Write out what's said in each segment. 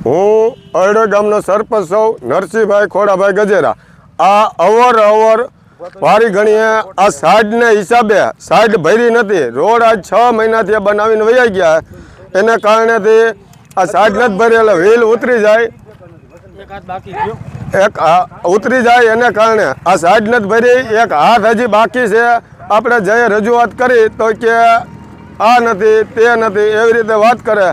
હું અરડો ગામનો સરપંચ છું નરસિંહભાઈ ખોડાભાઈ ગજેરા। આ અવર વારી ઘણીએ આ સાઈડને હિસાબે સાઈડ ભરી નથી। રોડ આજ 6 મહિનાથી બનાવીને વહી ગયા, એને કારણેથી આ સાઈડ નથી ભરી એટલે વ્હીલ ઉતરી જાય, એક ઉતરી જાય એને કારણે આ સાઈડ નથી ભરી, એક હાથ હજી બાકી છે। આપણે જઈ રજૂઆત કરી તો કે આ નથી તે નથી એવી રીતે વાત કરે।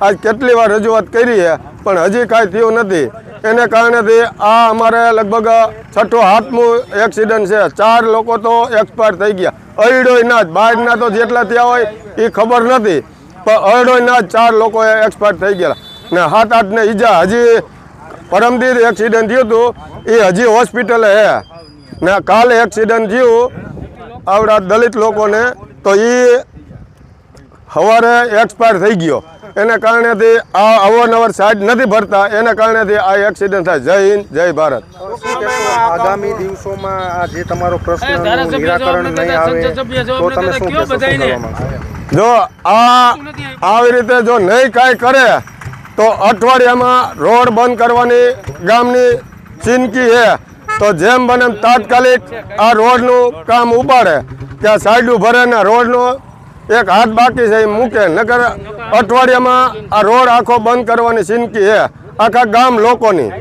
આજ કેટલી વાર રજૂઆત કરી છે પણ હજી કાંઈ થયું નથી, એને કારણેથી આ અમારે લગભગ 6ઠું 7મું એક્સિડન્ટ છે। 4 લોકો તો એક્સપાયર થઈ ગયા, અરડોયના જ, બહારના તો જેટલા થયા હોય એ ખબર નથી, પણ અરડોયના જ 4 લોકો એક્સપાયર થઈ ગયા ને 7-8 ને ઈજા। હજી પરમદીર એક્સિડન્ટ થયું હતું એ હજી હોસ્પિટલે હે ને કાલે એક્સિડન્ટ થયું આવડા દલિત લોકોને તો એ સવારે એક્સપાયર થઈ ગયો। એને કારણેથી આ અવારનવાર સાઈડ નથી ભરતા, એને કારણેથી આ એક્સિડન્ટ થાય। જય હિન્દ, જય ભારત। આગામી દિવસોમાં આ જે તમારો પ્રશ્નનું નિરાકરણ નહીં આવે તો તમે શું કહેશો, શું કરવા માંગશો? જો આવી રીતે જો નહીં કાંઈ કરે તો અઠવાડિયામાં રોડ બંધ કરવાની ગામની ચીમકી છે। તો જેમ બને તાત્કાલિક આ રોડનું કામ ઉપાડે કે આ સાઈડું ભરે ને રોડનું એક હાથ બાકી છે એ મૂકે, નકર અઠવાડિયામાં આ રોડ આખો બંધ કરવાની ચીમકી છે આખા ગામ લોકોની।